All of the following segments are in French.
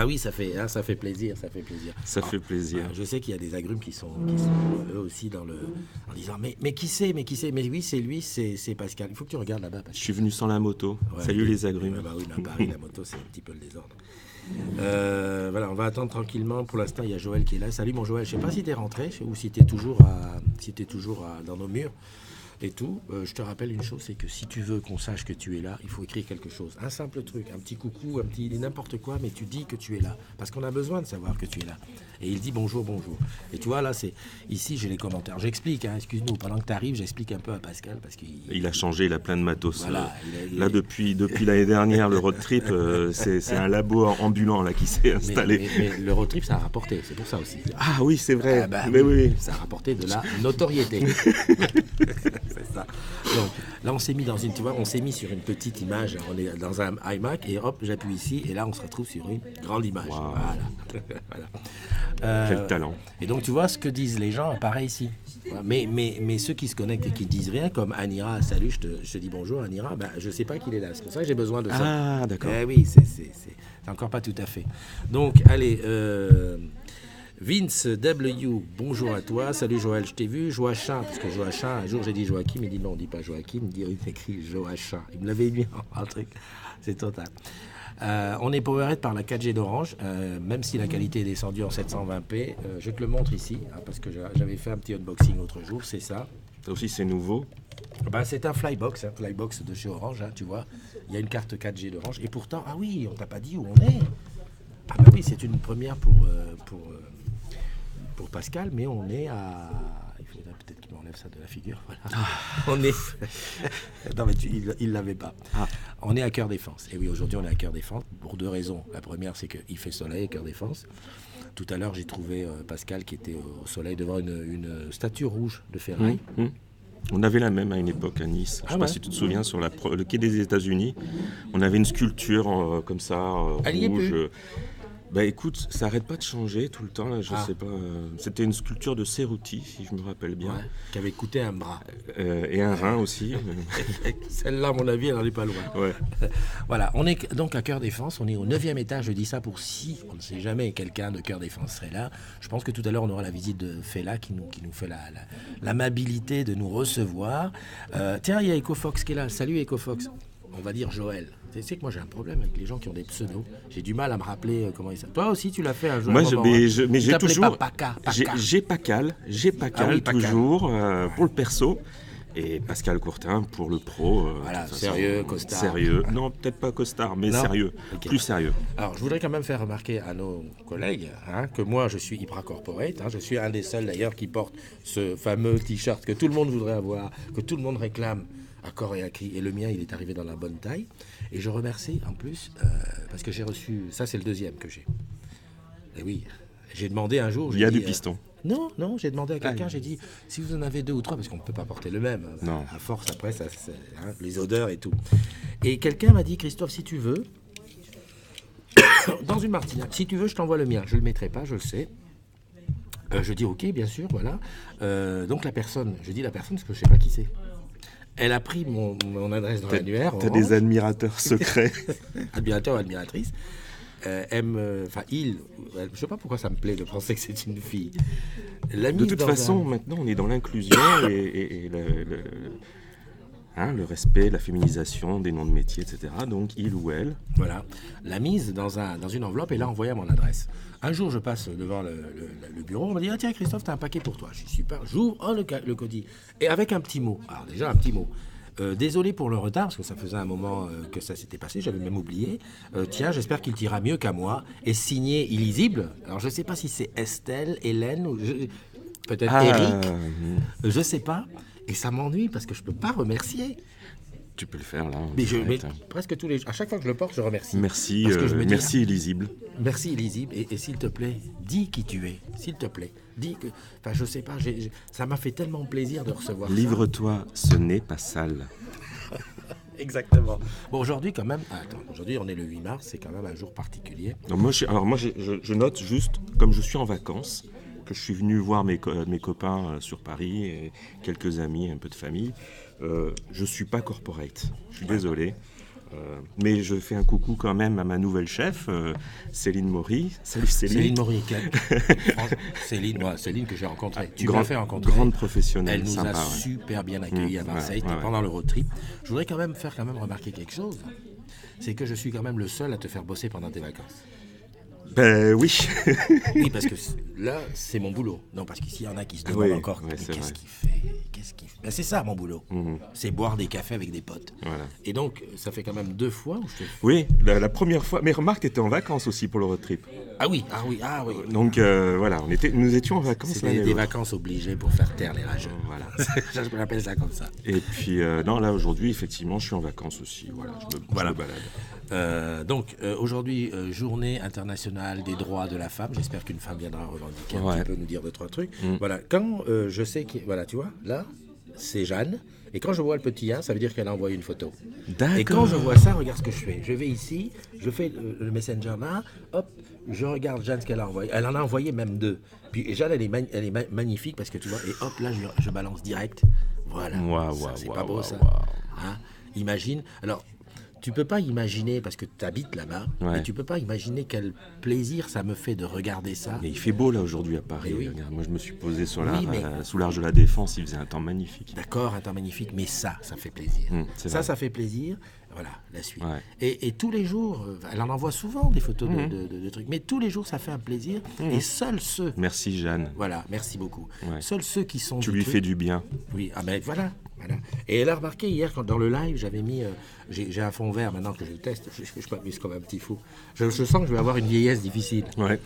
Ah oui, ça fait plaisir, ça fait plaisir. Ça fait plaisir. Je sais qu'il y a des agrumes qui sont eux aussi en disant mais qui c'est, mais oui, c'est lui, c'est Pascal. Il faut que tu regardes là-bas. Je suis venu sans la moto. Ouais, Salut les agrumes. Bah oui, mais à Paris, la moto, c'est un petit peu le désordre. Voilà, on va attendre tranquillement. Pour l'instant, il y a Joël qui est là. Salut mon Joël, je sais pas si t'es rentré ou si t'es toujours dans nos murs et tout. Je te rappelle une chose, c'est que si tu veux qu'on sache que tu es là, il faut écrire quelque chose. Un simple truc, un petit coucou, un petit n'importe quoi, mais tu dis que tu es là. Parce qu'on a besoin de savoir que tu es là. Et il dit bonjour. Et tu vois, là, ici, j'ai les commentaires. J'explique, excuse-nous, pendant que tu arrives, j'explique un peu à Pascal. Parce il a changé, il a plein de matos. Voilà, là, depuis l'année dernière, le road trip, c'est un labo ambulant là, qui s'est installé. Mais le road trip, ça a rapporté, c'est pour ça aussi. Ah oui, c'est vrai. Oui. Ça a rapporté de la notoriété. C'est ça. Donc là, on s'est mis sur une petite image. On est dans un iMac et hop, j'appuie ici et là, on se retrouve sur une grande image. Wow. Voilà. Quel talent. Et donc, tu vois ce que disent les gens, pareil ici. Mais ceux qui se connectent et qui disent rien, comme Anira, salut, je te dis bonjour, Anira, je sais pas qu'il est là. C'est pour ça que j'ai besoin de ça. Ah, d'accord. Oui, c'est encore pas tout à fait. Donc, allez. Vince W, bonjour à toi. Salut Joël, je t'ai vu. Joachim, parce que Joachim, un jour j'ai dit Joachim, il dit non, on dit pas Joachim, il écrit Joachim. Il me l'avait mis en truc, c'est total. On est powered par la 4G d'Orange, même si la qualité est descendue en 720p. Je te le montre ici, parce que j'avais fait un petit unboxing l'autre jour, c'est ça. Ça aussi, c'est nouveau. C'est un Flybox de chez Orange, tu vois. Il y a une carte 4G d'Orange. Et pourtant, ah oui, on t'a pas dit où on est. Ah bah oui, c'est une première pour Pascal, mais on est à... Il faudrait peut-être qu'il m'enlève ça de la figure. Voilà. On est... non, mais il ne l'avait pas. On est à Cœur Défense. Et oui, aujourd'hui, on est à Cœur Défense pour deux raisons. La première, c'est qu'il fait soleil à Cœur Défense. Tout à l'heure, j'ai trouvé Pascal qui était au soleil devant une statue rouge de ferraille. On avait la même à une époque à Nice. Je ne sais pas si tu te souviens, sur le quai des États-Unis. On avait une sculpture comme ça, rouge. Écoute, ça n'arrête pas de changer tout le temps, là, je sais pas. C'était une sculpture de Cerruti, si je me rappelle bien. Qui avait coûté un bras. Et un rein aussi. Celle-là, à mon avis, elle n'en est pas loin. Ouais. Voilà, on est donc à Cœur Défense, on est au 9e étage, je dis ça pour si, on ne sait jamais, quelqu'un de Cœur Défense serait là. Je pense que tout à l'heure, on aura la visite de Fela qui nous fait l'amabilité de nous recevoir. Tiens, il y a EcoFox qui est là. Salut EcoFox. On va dire Joël. Tu sais que moi j'ai un problème avec les gens qui ont des pseudos. J'ai du mal à me rappeler comment ils s'appellent. Toi aussi tu l'as fait un jour. Moi mais j'ai toujours. Paca. J'ai Pacal toujours pour le perso. Et Pascal Courtin pour le pro. Voilà, sérieux, costard. Sérieux. Non, peut-être pas costard, mais sérieux. Okay. Plus sérieux. Alors, je voudrais quand même faire remarquer à nos collègues que moi, je suis Hypra Corporate. Je suis un des seuls d'ailleurs qui porte ce fameux t-shirt que tout le monde voudrait avoir, que tout le monde réclame à corps et à cri. Et le mien, il est arrivé dans la bonne taille. Et je remercie en plus, parce que j'ai reçu... Ça, c'est le deuxième que j'ai. Et oui, j'ai demandé un jour... Il y a du piston. Non, j'ai demandé à quelqu'un, j'ai dit, si vous en avez 2 ou 3, parce qu'on ne peut pas porter le même. Non. À force, après, les odeurs et tout. Et quelqu'un m'a dit, Christophe, si tu veux, dans une Martinière, si tu veux, je t'envoie le mien. Je ne le mettrai pas, je le sais. Je dis, ok, bien sûr, voilà. Donc je dis la personne parce que je ne sais pas qui c'est. Elle a pris mon adresse dans l'annuaire. T'as des admirateurs secrets. Admirateur ou admiratrice. Je ne sais pas pourquoi ça me plaît de penser que c'est une fille. De toute façon, maintenant, on est dans l'inclusion et le respect, la féminisation des noms de métiers, etc. Donc, il ou elle. Voilà. La mise dans une enveloppe et là, envoyée à mon adresse. Un jour, je passe devant le bureau, on me dit « Ah tiens, Christophe, t'as un paquet pour toi. » Je suis super. J'ouvre le colis. Et avec un petit mot. Alors déjà, un petit mot. Désolé pour le retard, parce que ça faisait un moment que ça s'était passé, j'avais même oublié. Tiens, j'espère qu'il t'ira mieux qu'à moi. Et signé illisible. Alors, je ne sais pas si c'est Estelle, Hélène, ou peut-être Eric. Je ne sais pas. Et ça m'ennuie parce que je ne peux pas remercier. Tu peux le faire là. Mais presque tous les... À chaque fois que je le porte, je remercie. Merci, merci illisible. Merci illisible. Et s'il te plaît, dis qui tu es. S'il te plaît. Dis que... Enfin, je sais pas, ça m'a fait tellement plaisir de recevoir ça. Livre-toi, ce n'est pas sale. Exactement. Bon, aujourd'hui, quand même... aujourd'hui, on est le 8 mars, c'est quand même un jour particulier. Moi, je note juste, comme je suis en vacances, que je suis venu voir mes copains sur Paris, et quelques amis, un peu de famille, je ne suis pas corporate. Je suis désolé. Mais je fais un coucou quand même à ma nouvelle chef, Céline Maury. Salut Céline. Céline Maury, Céline que j'ai rencontrée. Tu m'as fait rencontrer. Grande professionnelle. Elle nous a super bien accueillis à Marseille pendant le road trip. Je voudrais quand même faire remarquer quelque chose. C'est que je suis quand même le seul à te faire bosser pendant tes vacances. Ben oui. Oui, parce que là, c'est mon boulot. Non, parce qu'ici, il y en a qui se demandent encore qu'est-ce qu'il fait. Ben, c'est ça, mon boulot. C'est boire des cafés avec des potes. Voilà. Et donc, ça fait quand même 2 fois où je te... Oui, la première fois. Mais remarque, tu étais en vacances aussi pour le road trip. Ah oui. Donc, voilà, nous étions en vacances. C'était des vacances obligées pour faire taire les rageux. Voilà. Je m'appelle ça comme ça. Et puis, non, là, aujourd'hui, effectivement, je suis en vacances aussi. Voilà, je me balade. Donc, aujourd'hui, journée internationale des droits de la femme. J'espère qu'une femme viendra revendiquer un petit peu, nous dire 2-3 trucs. Voilà, quand je sais que... Voilà, tu vois, là, c'est Jeanne. Et quand je vois le petit 1, ça veut dire qu'elle a envoyé une photo. D'accord. Et quand je vois ça, regarde ce que je fais. Je vais ici, je fais le Messenger là, hop, je regarde Jeanne ce qu'elle a envoyé. Elle en a envoyé même 2. Puis Jeanne, elle est magnifique parce que tu vois, et hop, là, je balance direct. Voilà. C'est pas beau ça. Hein, imagine. Alors, tu peux pas imaginer, parce que tu habites là-bas, mais tu peux pas imaginer quel plaisir ça me fait de regarder ça. Mais il fait beau là aujourd'hui à Paris. Oui. Regarde, moi je me suis posé sous l'Arche de la Défense, il faisait un temps magnifique. D'accord, un temps magnifique, mais ça fait plaisir. Ça fait plaisir. Voilà, la suite. Ouais. Et tous les jours, elle en envoie souvent des photos de trucs, mais tous les jours ça fait un plaisir. Et seuls ceux... Merci Jeanne. Voilà, merci beaucoup. Ouais. Seuls ceux qui sont... Tu lui fais du bien. Oui, ah ben voilà. Et elle a remarqué hier, quand dans le live, j'avais mis... j'ai un fond vert maintenant que je teste. Je m'amuse comme un petit fou. Je sens que je vais avoir une vieillesse difficile. Ouais.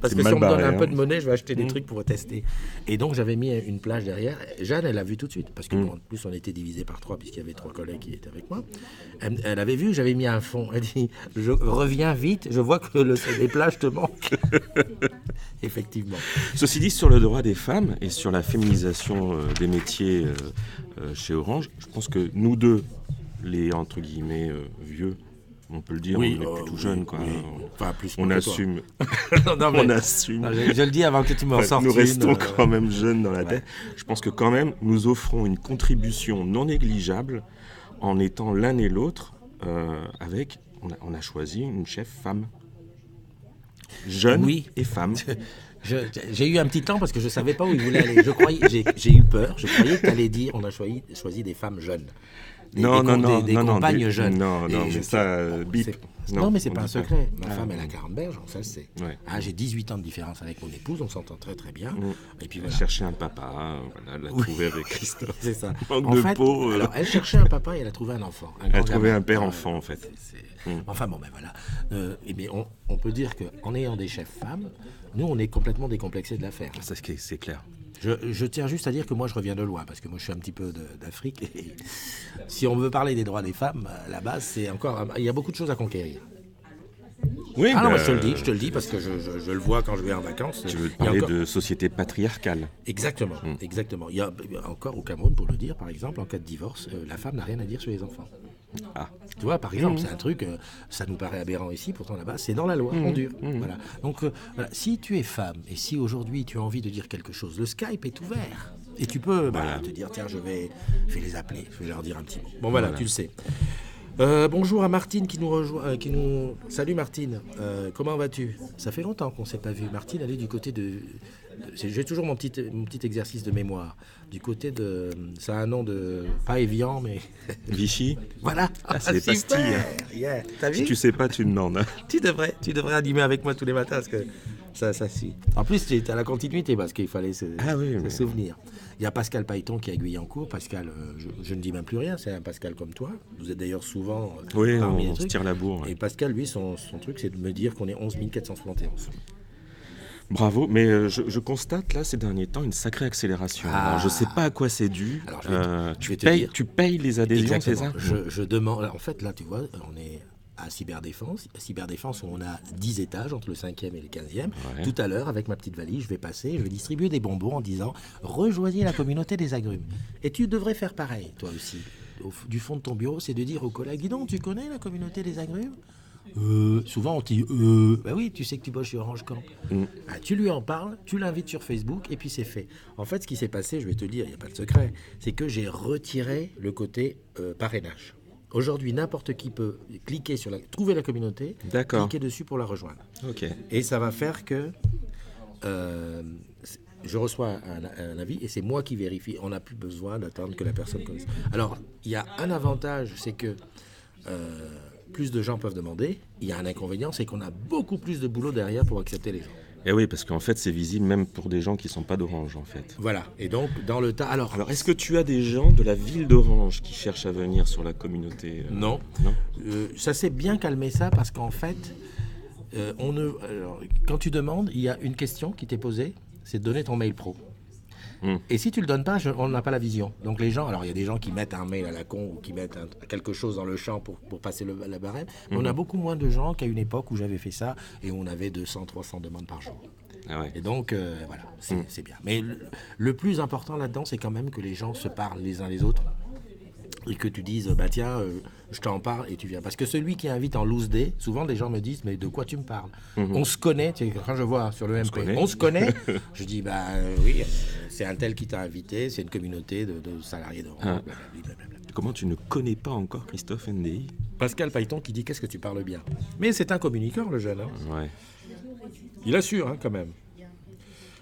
Parce que si on me donne un peu de monnaie, je vais acheter des trucs pour tester. Et donc j'avais mis une plage derrière. Jeanne, elle a vu tout de suite. Parce que en plus, on était divisé par 3, puisqu'il y avait 3 collègues qui étaient avec moi. Elle avait vu, j'avais mis un fond. Elle dit, je reviens vite, je vois que les plages te manquent. Effectivement. Ceci dit, sur le droit des femmes et sur la féminisation des métiers chez Orange, je pense que nous deux, les entre guillemets vieux, on peut le dire, on est plutôt jeunes, quoi. Oui. Enfin, plus on assume. On assume. Non, je le dis avant que tu m'en sortes. Nous restons quand même jeunes dans la tête. Je pense que quand même, nous offrons une contribution non négligeable en étant l'un et l'autre avec... On a choisi une chef femme. Jeune et femme. J'ai eu un petit temps parce que je ne savais pas où il voulait aller. J'ai eu peur. Je croyais que tu allais dire on a choisi des femmes jeunes. Des compagnes jeunes. Non, mais ça, bip. Non, mais c'est pas un secret. Ma femme, elle a 40 berges, ça le sait. Ouais. J'ai 18 ans de différence avec mon épouse, on s'entend très très bien. Et puis voilà. Elle cherchait un papa, elle l'a trouvé avec Christophe. C'est ça. Manque de peau. Alors, elle cherchait un papa et elle a trouvé un enfant. Elle a trouvé un père-enfant, en fait. Enfin bon, ben voilà. On peut dire qu'en ayant des chefs femmes, nous, on est complètement décomplexés de l'affaire. Ça, c'est clair. Je tiens juste à dire que moi, je reviens de loin, parce que moi, je suis un petit peu d'Afrique. Et si on veut parler des droits des femmes, là-bas, il y a beaucoup de choses à conquérir. Oui, moi, je te le dis, parce que je le vois quand je vais en vacances. Tu veux parler de société patriarcale. Exactement. Il y a encore au Cameroun, pour le dire, par exemple, en cas de divorce, la femme n'a rien à dire sur les enfants. Ah. Tu vois, par exemple, c'est un truc, ça nous paraît aberrant ici, pourtant là-bas, c'est dans la loi, on dure. Voilà. Donc, si tu es femme, et si aujourd'hui tu as envie de dire quelque chose, le Skype est ouvert. Et tu peux te dire, tiens, je vais les appeler, je vais leur dire un petit mot. Bon, voilà. Tu le sais. Bonjour à Martine qui nous rejoint. Salut Martine, comment vas-tu ? Ça fait longtemps qu'on ne s'est pas vu. Martine, elle est du côté de... J'ai toujours mon petit exercice de mémoire. Du côté de... Ça a un nom de... Pas Évian, mais... Vichy. Voilà. C'est les pastilles. Yeah. T'as vu ? Si tu sais pas, tu demandes. Tu devrais animer avec moi tous les matins, parce que ça suit. En plus, tu as la continuité, parce qu'il fallait se souvenir. Il y a Pascal Pailleton qui est à Guyancourt. Pascal, je ne dis même plus rien, c'est un Pascal comme toi. Vous êtes d'ailleurs souvent parmi les on se tire la bourre. Et Pascal, lui, son truc, c'est de me dire qu'on est 11 471. Bravo, mais je constate là ces derniers temps une sacrée accélération. Alors, je ne sais pas à quoi c'est dû. Alors, tu payes les adhésions, c'est ça ? Je demande. En fait, là, tu vois, on est à Cyberdéfense. À Cyberdéfense, on a 10 étages entre le 5e et le 15e. Ouais. Tout à l'heure, avec ma petite valise, je vais distribuer des bonbons en disant « Rejoignez la communauté des agrumes ». Et tu devrais faire pareil, toi aussi. Du fond de ton bureau, c'est de dire aux collègues « Dis donc, tu connais la communauté des agrumes ?» Souvent on te dit bah oui, tu sais que tu bosses chez Orange Camp. Tu lui en parles, tu l'invites sur Facebook et puis c'est fait. En fait, ce qui s'est passé, je vais te dire, il n'y a pas de secret, c'est que j'ai retiré le côté parrainage. Aujourd'hui, n'importe qui peut cliquer sur trouver la communauté, cliquer dessus pour la rejoindre. Okay. Et ça va faire que je reçois un avis et c'est moi qui vérifie. On n'a plus besoin d'attendre que la personne connaisse. Alors, il y a un avantage, c'est que plus de gens peuvent demander. Il y a un inconvénient, c'est qu'on a beaucoup plus de boulot derrière pour accepter les gens. Et oui, parce qu'en fait, c'est visible même pour des gens qui ne sont pas d'Orange, en fait. Voilà. Et donc, dans le tas... Alors, est-ce que tu as des gens de la ville d'Orange qui cherchent à venir sur la communauté Non. Ça s'est bien calmé ça, parce qu'en fait, quand tu demandes, il y a une question qui t'est posée, c'est de donner ton mail pro. Et si tu le donnes pas, on n'a pas la vision. Donc les gens, alors il y a des gens qui mettent un mail à la con ou qui mettent quelque chose dans le champ pour passer la barème. Mais on a beaucoup moins de gens qu'à une époque où j'avais fait ça et on avait 200, 300 demandes par jour. Ah ouais. Et donc voilà, c'est bien. Mais le plus important là-dedans, c'est quand même que les gens se parlent les uns les autres. Et que tu dises, bah tiens, je t'en parle et tu viens. Parce que celui qui invite en loose day, souvent les gens me disent, mais de quoi tu me parles? On se connaît, tu sais, quand je vois sur le MP, on se connaît. Je dis, bah oui, c'est un tel qui t'a invité, c'est une communauté de salariés d'Orange, blablabla. Comment tu ne connais pas encore Christophe NDI? Pascal Pailleton qui dit, qu'est-ce que tu parles bien? Mais c'est un communicant, le jeune. Hein. Ouais. Il assure, hein, quand même.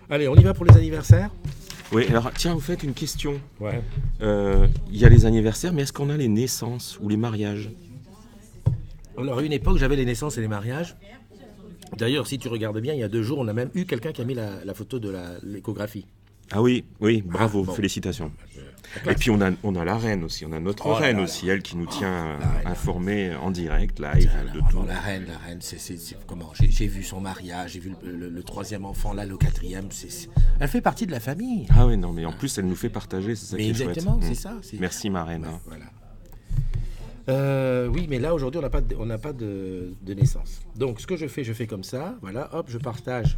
Allez, on y va pour les anniversaires? Oui, alors tiens, vous faites une question. Ouais. Il y a les anniversaires, mais est-ce qu'on a les naissances ou les mariages? Alors, à une époque, j'avais les naissances et les mariages. D'ailleurs, si tu regardes bien, il y a 2 jours, on a même eu quelqu'un qui a mis la photo de l'échographie. Ah oui, bravo, félicitations. Et puis on a la reine aussi, on a notre reine aussi, elle qui nous tient informés en direct, live, de tout. La reine, c'est comment? J'ai vu son mariage, j'ai vu le 3e enfant, là, le 4e. Elle fait partie de la famille. Ah oui, non, mais en plus, elle nous fait partager, c'est ça qui est chouette. Exactement, c'est ça. Merci ma reine. Voilà. Oui, mais là, aujourd'hui, on n'a pas de naissance. Donc, ce que je fais comme ça, voilà, hop, je partage.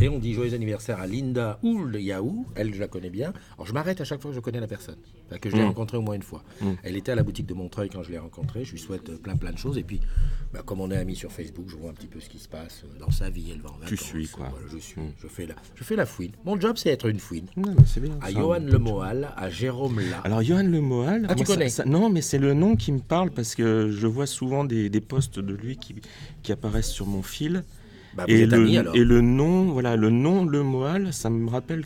Et on dit joyeux anniversaire à Linda Oul Yahoo, elle je la connais bien. Alors je m'arrête à chaque fois que je connais la personne, enfin, que je l'ai rencontrée au moins une fois. Elle était à la boutique de Montreuil quand je l'ai rencontrée, je lui souhaite plein de choses. Et puis, comme on est amis sur Facebook, je vois un petit peu ce qui se passe dans sa vie, elle va en vacances. Tu suis quoi. Voilà, je fais la fouine. Mon job c'est être une fouine. Non, mais c'est bien, à Johan Le Moal, à Jérôme La. Alors Johan Le Moal, tu connais non mais c'est le nom qui me parle parce que je vois souvent des posts de lui qui apparaissent sur mon fil. Bah, et le nom, Le Moal, ça me rappelle.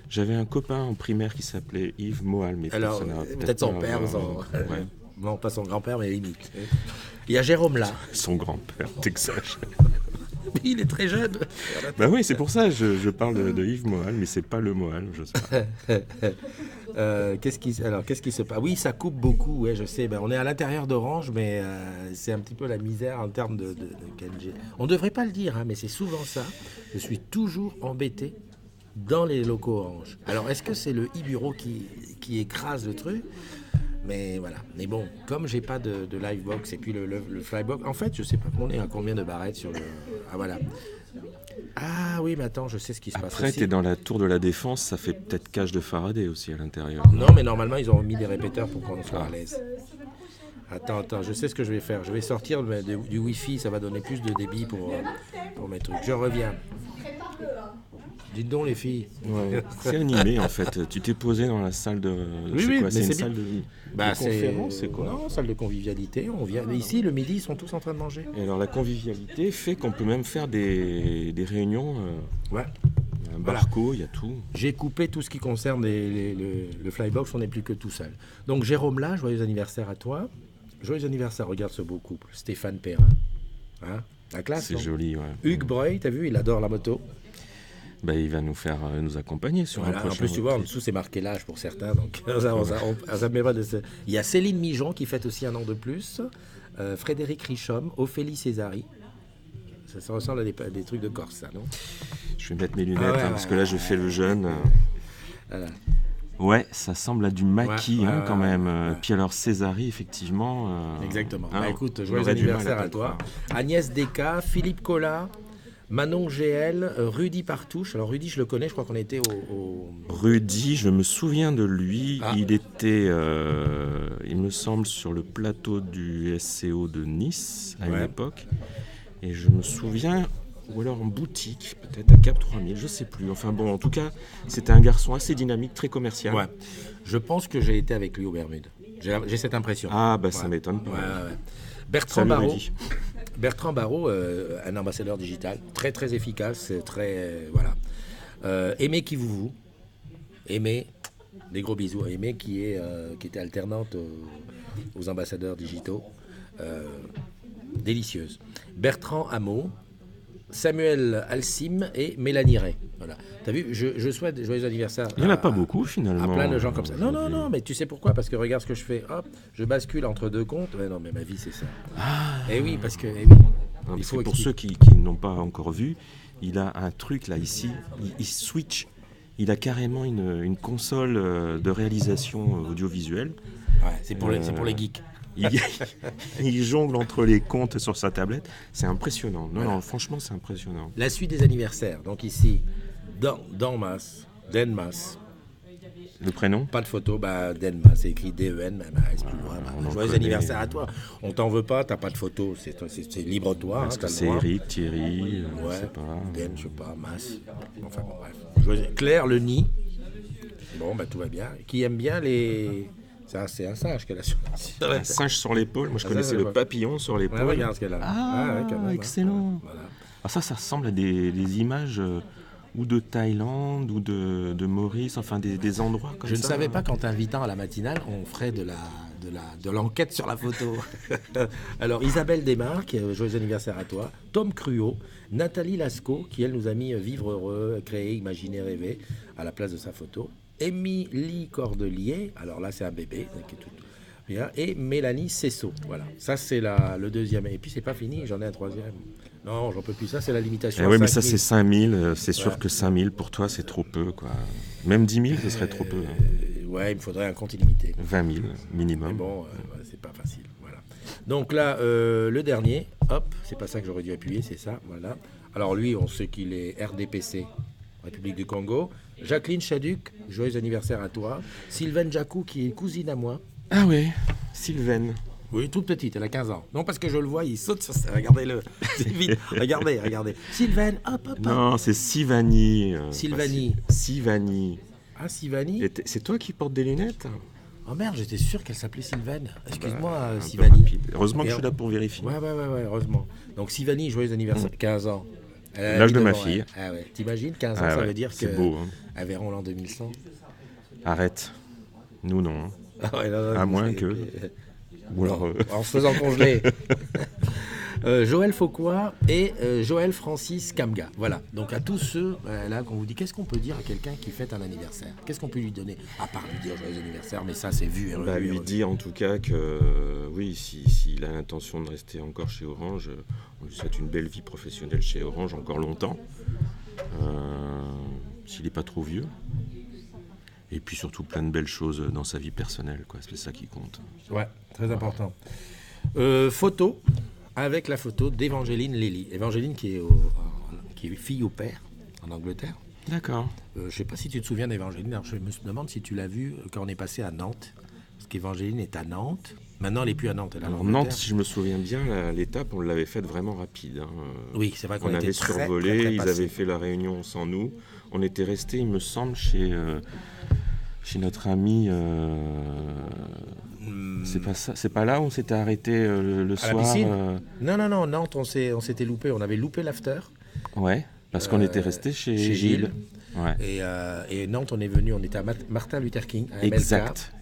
J'avais un copain en primaire qui s'appelait Yves Moal, mais alors peut-être son père, ouais. Non, pas son grand-père, mais limite. Il y a Jérôme là. Son grand-père, t'exagères. Il est très jeune. Bah oui, c'est pour ça je parle de Yves Moal, mais c'est pas Le Moal, je sais pas. Qu'est-ce qui se passe? Oui, ça coupe beaucoup, ouais, je sais. On est à l'intérieur d'Orange, mais c'est un petit peu la misère en termes de 4G. On ne devrait pas le dire, hein, mais c'est souvent ça. Je suis toujours embêté dans les locaux Orange. Alors, est-ce que c'est le e-bureau qui écrase le truc? Mais voilà. Mais bon, comme j'ai pas de livebox et puis le flybox, en fait, je sais pas, on est à combien de barrettes sur le... Ah voilà. Ah oui, mais attends, je sais ce qui se passe. Après, t'es dans la tour de la Défense, ça fait peut-être cage de Faraday aussi à l'intérieur. Non, mais normalement, ils ont mis des répéteurs pour qu'on soit à l'aise. Attends, je sais ce que je vais faire. Je vais sortir du Wi-Fi, ça va donner plus de débit pour mes trucs. Je reviens. Dites donc les filles. Ouais. C'est animé en fait. Tu t'es posé dans la salle de... Oui, quoi, c'est une salle de conférence, c'est quoi? Non, salle de convivialité. On vient ici le midi, ils sont tous en train de manger. Et alors la convivialité fait qu'on peut même faire des réunions. Ouais. Un barco, il y a tout. J'ai coupé tout ce qui concerne le flybox, on n'est plus que tout seul. Donc Jérôme là, joyeux anniversaire à toi. Joyeux anniversaire, regarde ce beau couple. Stéphane Perrin. Hein, la classe. C'est joli, ouais. Hugues Breuil, t'as vu, il adore la moto. Il va nous accompagner sur un prochain. En plus, tu vois, en dessous, c'est marqué l'âge pour certains. Donc, ça met pas de... Il y a Céline Mijon qui fête aussi 1 an de plus. Frédéric Richomme, Ophélie Césari. Ça ressemble à des trucs de Corse, ça, non? Je vais mettre mes lunettes, parce que là, je fais le jeune. Voilà. Ouais, ça semble à du maquis, quand même. Puis alors, Césari, effectivement... Exactement. Écoute, joyeux anniversaire à toi. Agnès Desca, Philippe Collat... Manon GL, Rudy Partouche. Alors Rudy, je le connais, je crois qu'on était au... Rudy, je me souviens de lui. Il était, il me semble, sur le plateau du SCO de Nice, à une époque. Et je me souviens, ou alors en boutique, peut-être à Cap 3000, je sais plus. Enfin bon, en tout cas, c'était un garçon assez dynamique, très commercial. Ouais. Je pense que j'ai été avec lui aux Bermudes. J'ai cette impression. Ah, bah ça m'étonne pas. Ouais. Bertrand Barrault, un ambassadeur digital, très très efficace, très voilà. Aimé Kivouvou, Aimé, des gros bisous. Aimé qui était alternante aux ambassadeurs digitaux, délicieuse. Bertrand Hameau, Samuel Alcim et Mélanie Ray. Voilà. T'as vu, je souhaite joyeux anniversaire. Il n'y en a pas beaucoup finalement. À plein de gens comme ça. Non, mais tu sais pourquoi? Parce que regarde ce que je fais. Hop, je bascule entre deux comptes. Ouais, non, mais ma vie, c'est ça. Et oui, parce que. Non, il faut pour ceux qui n'ont pas encore vu, il a un truc là ici. Il switch. Il a carrément une console de réalisation audiovisuelle. Ouais, c'est pour les geeks. Il jongle entre les comptes sur sa tablette. C'est impressionnant. Non, franchement, c'est impressionnant. La suite des anniversaires. Donc ici, Denmas. Le prénom? Pas de photo, Denmas, c'est écrit D-E-N, c'est plus loin. Joyeux anniversaire à toi. On t'en veut pas, t'as pas de photo, c'est libre de toi. Est-ce que c'est Eric, Thierry, je sais pas. Den, je sais pas, Mas. Enfin bon, bref. Claire Le Nid. Bon, tout va bien. Qui aime bien les... Ça, c'est un singe qu'elle a sur un singe sur l'épaule. Moi, je connaissais le papillon sur l'épaule. Ouais, regarde ce qu'elle a. Excellent. Voilà. Ça ressemble à des images ou de Thaïlande ou de Maurice, enfin des endroits comme ça. Je ne savais pas qu'en t'invitant à la matinale, on ferait de l'enquête sur la photo. Alors, Isabelle Desmarques, joyeux anniversaire à toi. Tom Cruot, Nathalie Lascaux, qui elle nous a mis Vivre heureux, créer, imaginer, rêver à la place de sa photo. Émilie Cordelier, alors là c'est un bébé, bien, et Mélanie Cessot, voilà. Ça c'est le deuxième, et puis c'est pas fini, j'en ai un troisième. Non, j'en peux plus, ça c'est la limitation. Oui, mais ça c'est 5000, c'est sûr que 5000 pour toi c'est trop peu, quoi. Même 10 000 ce serait trop peu. Ouais, il me faudrait un compte illimité. 20 000 minimum. Mais bon, c'est pas facile, voilà. Donc là, le dernier, hop, c'est pas ça que j'aurais dû appuyer, c'est ça, voilà. Alors lui, on sait qu'il est RDPC, République du Congo. Jacqueline Chaduc, joyeux anniversaire à toi. Sylvaine Jacou, qui est cousine à moi. Ah oui, Sylvaine. Oui, toute petite, elle a 15 ans. Non, parce que je le vois, il saute sur ça. Regardez-le. C'est vite. Regardez. Sylvaine, hop. Non, c'est Sivani. Sylvanie. Sivani. Ah, Sylvanie. C'est toi qui portes des lunettes? Oh merde, j'étais sûr qu'elle s'appelait Sylvaine. Excuse-moi, Sivani. Heureusement que je suis là pour vérifier. Ouais, heureusement. Donc Sivani, joyeux anniversaire, 15 ans. L'âge de ma fille. Ah ouais. T'imagines, 15 ans, ça veut dire que beau, elles verront l'an 2100. Arrête. Nous, non. Ah ouais, non, à moins que... Ou alors, en se faisant congeler. Joël Fauquois et Joël Francis Kamga. Voilà. Donc à tous ceux là qu'on vous dit, qu'est-ce qu'on peut dire à quelqu'un qui fête un anniversaire? Qu'est-ce qu'on peut lui donner? À part lui dire joyeux anniversaire, mais ça c'est vu et revu. Lui dire en tout cas que oui, s'il a l'intention de rester encore chez Orange, on lui souhaite une belle vie professionnelle chez Orange encore longtemps. S'il n'est pas trop vieux. Et puis surtout plein de belles choses dans sa vie personnelle, quoi. C'est ça qui compte. Ouais, très important. Photo avec la photo d'Évangéline Lely. Évangeline qui est fille au père en Angleterre. D'accord. Je ne sais pas si tu te souviens d'Évangéline. Alors je me demande si tu l'as vue quand on est passé à Nantes. Parce qu'Évangéline est à Nantes. Maintenant, elle n'est plus à Nantes. Elle est à Nantes, si je me souviens bien, l'étape, on l'avait faite vraiment rapide. Oui, c'est vrai qu'on avait survolé. Très ils avaient fait la réunion sans nous. On était resté, il me semble, chez notre ami. C'est pas ça. C'est pas là où on s'était arrêté le soir. La piscine Non. Nantes, on s'était loupé. On avait loupé l'after. Ouais, parce qu'on était resté chez Gilles. Ouais. Et Nantes, on est venu, on était à Martin Luther King, à MLK. Exact.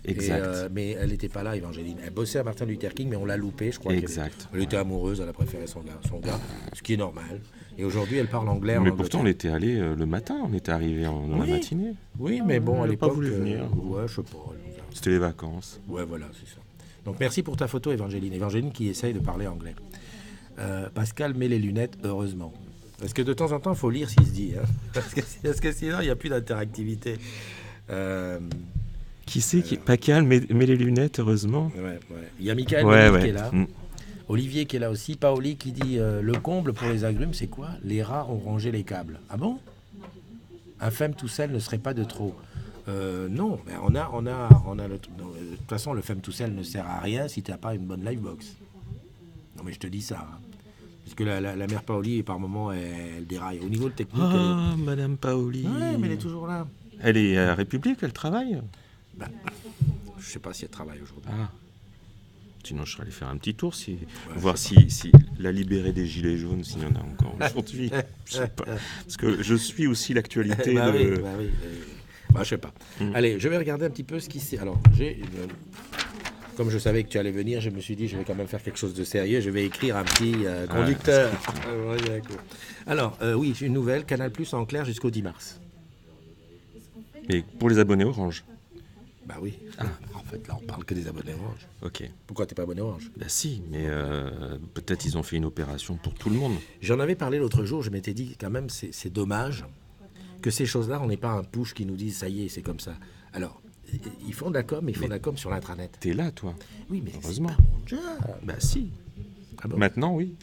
Mais elle n'était pas là, Évangeline. Elle bossait à Martin Luther King, mais on l'a loupé, je crois. Exact. Elle était amoureuse, elle a préféré son gars, ce qui est normal. Et aujourd'hui, elle parle anglais. Mais pourtant, on était allé le matin, on était arrivé dans la matinée. Oui, mais bon, à l'époque... pas voulu venir. Ouais, je sais pas. C'était les vacances. Ouais, voilà, c'est ça. Donc merci pour ta photo, Évangeline. Évangeline qui essaye de parler anglais. Pascal met les lunettes, heureusement. Parce que de temps en temps, il faut lire ce qui se dit. Hein. Parce que sinon, il n'y a plus d'interactivité. Qui c'est qui... Pascal met les lunettes, heureusement. Ouais. Il y a Michael qui est là. Olivier qui est là aussi. Paoli qui dit le comble pour les agrumes, c'est quoi? Les rats ont rangé les câbles. Ah bon? Un femme tout seul ne serait pas de trop. Non, mais on a le truc. De toute façon, le femme tout seul ne sert à rien si tu n'as pas une bonne livebox. Non, mais je te dis ça. Hein. Parce que la mère Paoli, par moment, elle déraille. Au niveau technique... Madame Paoli. Ouais, mais elle est toujours là. Elle est à la République, elle travaille. Je sais pas s'il y a de travail aujourd'hui. Ah. Sinon, je serais allé faire un petit tour, voir si la libérée des Gilets jaunes, s'il y en a encore aujourd'hui. Je sais pas. Parce que je suis aussi l'actualité. Je sais pas. Allez, je vais regarder un petit peu ce qui s'est... Alors, comme je savais que tu allais venir, je me suis dit, je vais quand même faire quelque chose de sérieux. Je vais écrire un petit conducteur. Alors, oui, une nouvelle, Canal+ en clair jusqu'au 10 mars. Et pour les abonnés Orange? Bah oui. En fait, là, on parle que des abonnés Orange. Ok. Pourquoi t'es pas abonné Orange? Bah si, mais peut-être ils ont fait une opération pour tout le monde. J'en avais parlé l'autre jour, je m'étais dit quand même, c'est dommage que ces choses-là, on n'ait pas un push qui nous dise, ça y est, c'est comme ça. Alors, ils font de la com, mais ils font de la com sur l'intranet. T'es là, toi? Oui, mais heureusement. C'est pas mon job. Bah si. Ah bon? Maintenant, oui.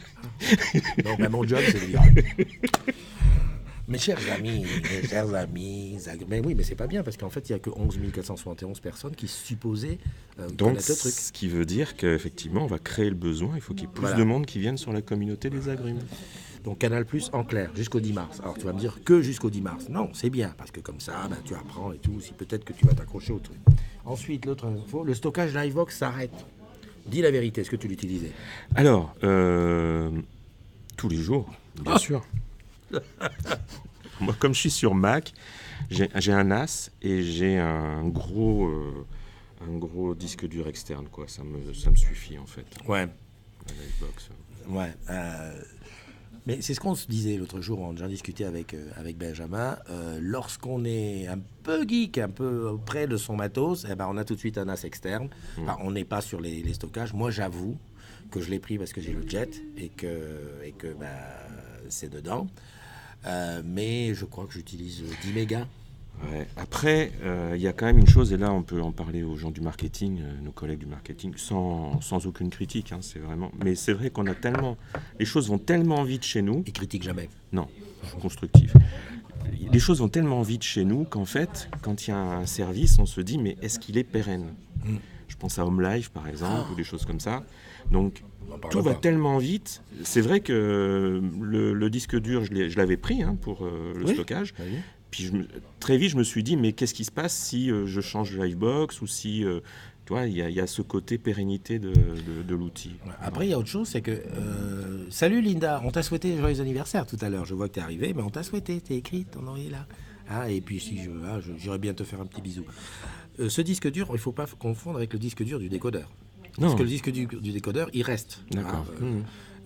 Non, mais mon job, c'est de dire... Mes chers amis, mais oui, mais c'est pas bien, parce qu'en fait, il n'y a que 11 471 personnes qui supposaient connaître le truc. Ce qui veut dire qu'effectivement, on va créer le besoin, il faut qu'il y ait plus de monde qui vienne sur la communauté des agrumes. Donc Canal+ en clair, jusqu'au 10 mars. Alors tu vas me dire que jusqu'au 10 mars. Non, c'est bien, parce que comme ça, tu apprends et tout, si peut-être que tu vas t'accrocher au truc. Ensuite, l'autre info, le stockage Livebox s'arrête. Dis la vérité, est-ce que tu l'utilisais? Alors, tous les jours, bien sûr. Moi, comme je suis sur Mac, j'ai un NAS et j'ai un gros disque dur externe, quoi. Ça me suffit, en fait. Ouais. La Livebox. Ouais. Mais c'est ce qu'on se disait l'autre jour, on a déjà discuté avec Benjamin. Lorsqu'on est un peu geek, un peu près de son matos, on a tout de suite un NAS externe. Enfin, on n'est pas sur les stockages. Moi, j'avoue que je l'ai pris parce que j'ai le jet et que c'est dedans. Mais je crois que j'utilise 10 mégas. Ouais. Après, il y a quand même une chose, et là on peut en parler aux gens du marketing, nos collègues du marketing, sans aucune critique, c'est vraiment... Mais c'est vrai qu'on a tellement... Les choses vont tellement vite chez nous... Ils critiquent jamais. Non, constructif. Les choses vont tellement vite chez nous qu'en fait, quand il y a un service, on se dit, mais est-ce qu'il est pérenne? Je pense à Home Life, par exemple, ou des choses comme ça. Donc, tout va tellement vite. C'est vrai que le disque dur, je l'avais pris pour le stockage. Oui. Puis très vite, je me suis dit, mais qu'est-ce qui se passe si je change de Livebox ou si... tu vois, il y a ce côté pérennité de l'outil. Après, il y a autre chose, c'est que... salut Linda, on t'a souhaité joyeux anniversaire tout à l'heure. Je vois que t'es arrivé, mais on t'a souhaité, t'es écrit, ton oreiller là. Et puis si j'irais bien te faire un petit bisou. Ce disque dur, il ne faut pas confondre avec le disque dur du décodeur. Non. Parce que le disque du décodeur, il reste. D'accord.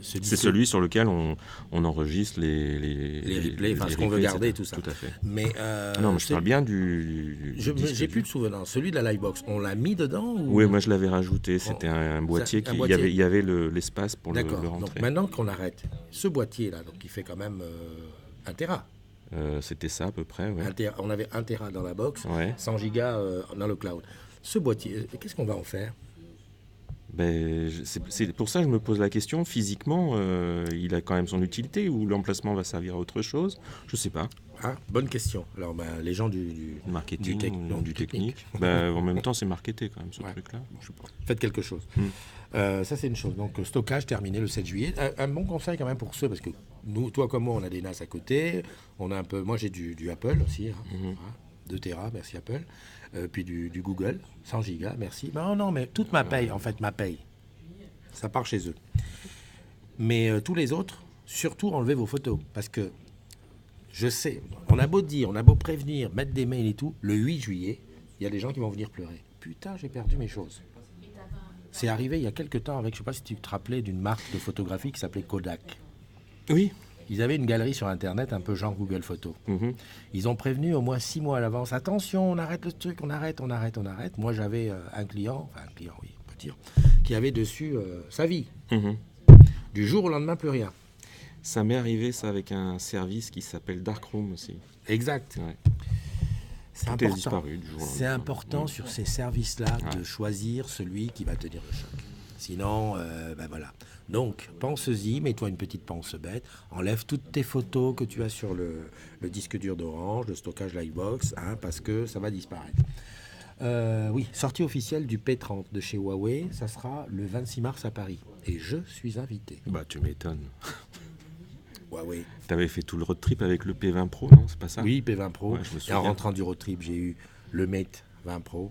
C'est celui sur lequel on enregistre les replays, ce qu'on veut garder et tout ça. Tout à fait. Mais non, mais je parle bien du j'ai plus de souvenir. Celui de la Livebox, on l'a mis dedans ou... Oui, moi je l'avais rajouté. C'était un boîtier qui... Il y avait l'espace pour le rentrer. Donc maintenant qu'on arrête, ce boîtier-là, donc il fait quand même 1 Tera. C'était ça à peu près, ouais. On avait 1 Tera dans la box, 100 gigas dans le cloud. Ce boîtier, qu'est-ce qu'on va en faire? C'est pour ça que je me pose la question. Physiquement, il a quand même son utilité ou l'emplacement va servir à autre chose? Je ne sais pas. Bonne question. Alors, les gens du marketing, du technique. En même temps, c'est marketé quand même ce truc-là. Je sais pas. Faites quelque chose. Ça, c'est une chose. Donc, stockage terminé le 7 juillet. Un bon conseil quand même pour ceux, parce que nous, toi comme moi, on a des NAS à côté. On a un peu. Moi, j'ai du Apple aussi. 2 Tera, merci Apple. Puis du Google, 100 gigas, merci. Non, mais toute ma paye, ça part chez eux. Mais tous les autres, surtout enlevez vos photos. Parce que, je sais, on a beau dire, on a beau prévenir, mettre des mails et tout, le 8 juillet, il y a des gens qui vont venir pleurer. Putain, j'ai perdu mes choses. C'est arrivé il y a quelques temps avec, je ne sais pas si tu te rappelais, d'une marque de photographie qui s'appelait Kodak. Oui. Ils avaient une galerie sur Internet, un peu genre Google Photos. Ils ont prévenu au moins 6 mois à l'avance. Attention, on arrête le truc, on arrête. Moi, j'avais un client, oui, on peut dire, qui avait dessus sa vie. Du jour au lendemain, plus rien. Ça m'est arrivé, ça, avec un service qui s'appelle Darkroom aussi. Exact. Ouais. C'est important. Est disparu du jour au lendemain. C'est important sur ces services-là de choisir celui qui va tenir le choc. Sinon, voilà. Donc, pense-y, mets-toi une petite pense bête, enlève toutes tes photos que tu as sur le disque dur d'Orange, le stockage Livebox, parce que ça va disparaître. Oui, sortie officielle du P30 de chez Huawei, ça sera le 26 mars à Paris. Et je suis invité. Tu m'étonnes. Huawei. T'avais fait tout le road trip avec le P20 Pro, non? C'est pas ça? Oui, P20 Pro. Et en rentrant du road trip, j'ai eu le Mate 20 Pro.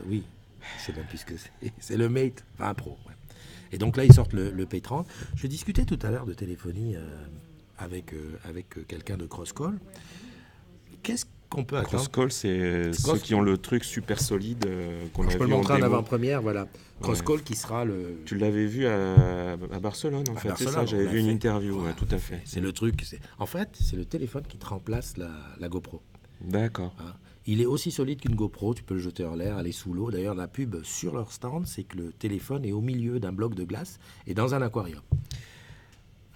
Oui. Je sais même plus ce que c'est. C'est le Mate 20 Pro. Ouais. Et donc là, ils sortent le P30. Je discutais tout à l'heure de téléphonie avec quelqu'un de Crosscall. Qu'est-ce qu'on peut attendre? Crosscall, c'est ceux qui ont le truc super solide qu'on a vu en démo. Je peux le montrer en avant-première, voilà. Crosscall qui sera le... Tu l'avais vu à Barcelone, en fait, c'est ça? J'avais vu une interview, ouais, tout à fait. C'est le truc. En fait, c'est le téléphone qui te remplace la GoPro. D'accord. Il est aussi solide qu'une GoPro, tu peux le jeter en l'air, aller sous l'eau. D'ailleurs, la pub sur leur stand, c'est que le téléphone est au milieu d'un bloc de glace et dans un aquarium.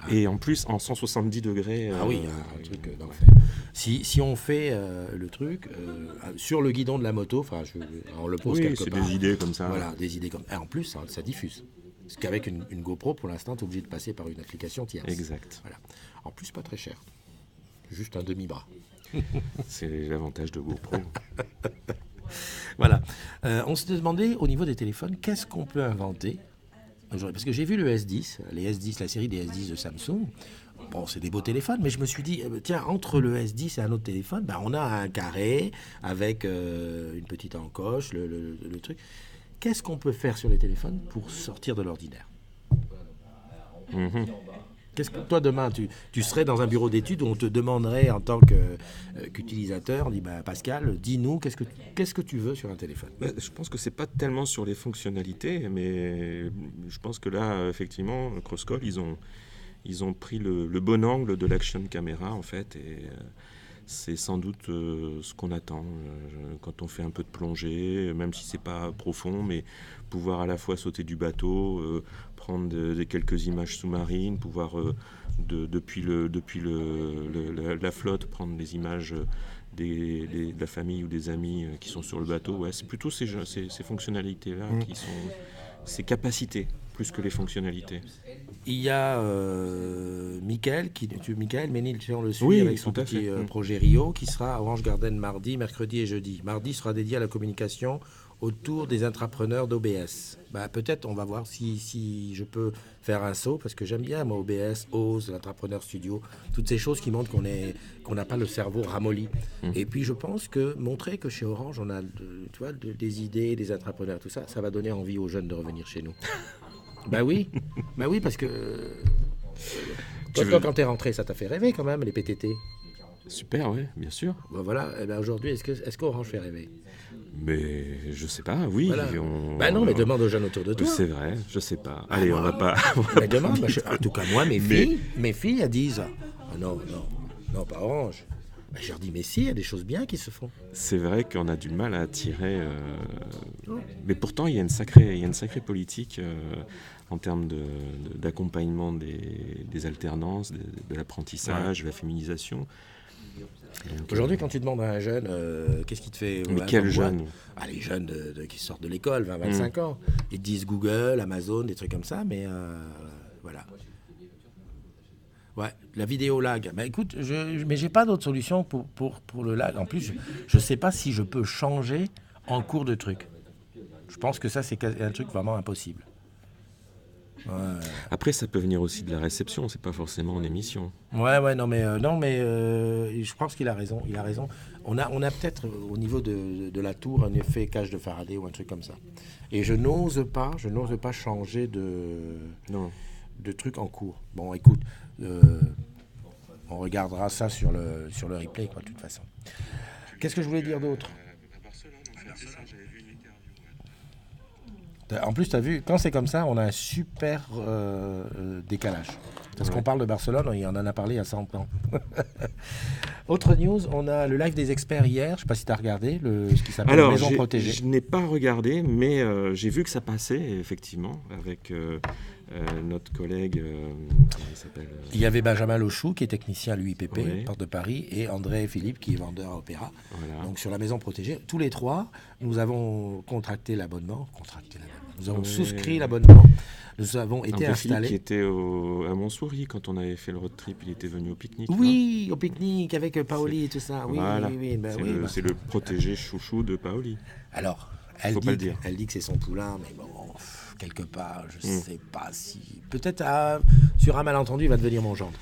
Et en plus, en 170 degrés... Ah oui, un truc d'enfer. Si on fait le truc sur le guidon de la moto, on le pose quelque part. Oui, c'est des idées comme ça. Voilà, des idées comme ça. Et en plus, ça diffuse. Parce qu'avec une GoPro, pour l'instant, tu es obligé de passer par une application tierce. Exact. Voilà. En plus, pas très cher. Juste un demi-bras. C'est l'avantage de GoPro. Voilà. On s'était demandé, au niveau des téléphones, qu'est-ce qu'on peut inventer aujourd'hui? Parce que j'ai vu le S10, les S10, la série des S10 de Samsung. Bon, c'est des beaux téléphones, mais je me suis dit, tiens, entre le S10 et un autre téléphone, on a un carré avec une petite encoche, le truc. Qu'est-ce qu'on peut faire sur les téléphones pour sortir de l'ordinaire? Qu'est-ce que toi, demain, tu serais dans un bureau d'études où on te demanderait en tant qu'utilisateur, on dit Pascal, dis-nous, qu'est-ce que tu veux sur un téléphone? Je pense que c'est pas tellement sur les fonctionnalités, mais je pense que là, effectivement, Crosscall, ils ont pris le bon angle de l'action caméra, en fait, et c'est sans doute ce qu'on attend quand on fait un peu de plongée, même si c'est pas profond, mais pouvoir à la fois sauter du bateau, prendre quelques images sous-marines, pouvoir depuis la flotte prendre des images de la famille ou des amis qui sont sur le bateau. Ouais, c'est plutôt ces fonctionnalités-là qui sont ces capacités plus que les fonctionnalités. Il y a Michael Ménil, on le suit avec son petit projet Rio, qui sera à Orange Garden mardi, mercredi et jeudi. Mardi sera dédié à la communication autour des intrapreneurs d'OBS. Peut-être on va voir si je peux faire un saut, parce que j'aime bien moi OBS, OZ, l'Entrepreneur Studio, toutes ces choses qui montrent qu'on n'a pas le cerveau ramolli. Et puis je pense que montrer que chez Orange on a des idées, des intrapreneurs, tout ça, ça va donner envie aux jeunes de revenir chez nous. Oui, parce que toi, quand t'es rentré, ça t'a fait rêver quand même, les PTT. Super, oui, bien sûr. Voilà, aujourd'hui, est-ce qu'Orange fait rêver? Mais je sais pas, oui. Voilà. Non, mais demande aux jeunes autour de toi. C'est vrai, je sais pas. Allez, on va pas... Mais demande, en tout cas moi, mes filles, elles disent non, pas Orange. Je leur dis, mais si, il y a des choses bien qui se font. C'est vrai qu'on a du mal à attirer... Mais pourtant, il y a une sacrée politique en termes d'accompagnement des alternances, de l'apprentissage, de la féminisation. Donc, aujourd'hui, quand tu demandes à un jeune, qu'est-ce qui te fait... Mais quel jeune? Les jeunes qui sortent de l'école, 20-25 ans. Ils te disent Google, Amazon, des trucs comme ça, mais voilà. Ouais, la vidéo lag. Écoute, mais j'ai pas d'autre solution pour le lag. En plus, je sais pas si je peux changer en cours de truc. Je pense que ça, c'est un truc vraiment impossible. Ouais. Après, ça peut venir aussi de la réception, c'est pas forcément en émission. Non, mais je pense qu'il a raison. On a peut-être au niveau de la tour un effet cage de Faraday ou un truc comme ça. Et je n'ose pas changer de truc en cours. Bon, écoute, on regardera ça sur le replay, de toute façon. Qu'est-ce que je voulais dire d'autre? En plus, tu as vu, quand c'est comme ça, on a un super décalage. Parce qu'on parle de Barcelone, on en a parlé il y a 100 ans. Autre news, on a le live des experts hier. Je ne sais pas si tu as regardé, ce qui s'appelle Maison Protégée. Je n'ai pas regardé, mais j'ai vu que ça passait, effectivement, avec notre collègue, comment il s'appelle Il y avait Benjamin Lochou, qui est technicien à l'UIPP, Porte de Paris, et André Philippe, qui est vendeur à Opéra. Voilà. Donc sur la Maison Protégée, tous les trois, nous avons contracté l'abonnement. Nous avons souscrit l'abonnement. Nous avons été installés. Qui était à Montsouris quand on avait fait le road trip, il était venu au pique-nique. Oui, au pique-nique avec Paoli et tout ça. Oui, voilà. oui. C'est le protégé chouchou de Paoli. Alors, elle dit que c'est son poulain, mais bon, quelque part, je ne sais pas si... Peut-être sur un malentendu, il va devenir mon gendre.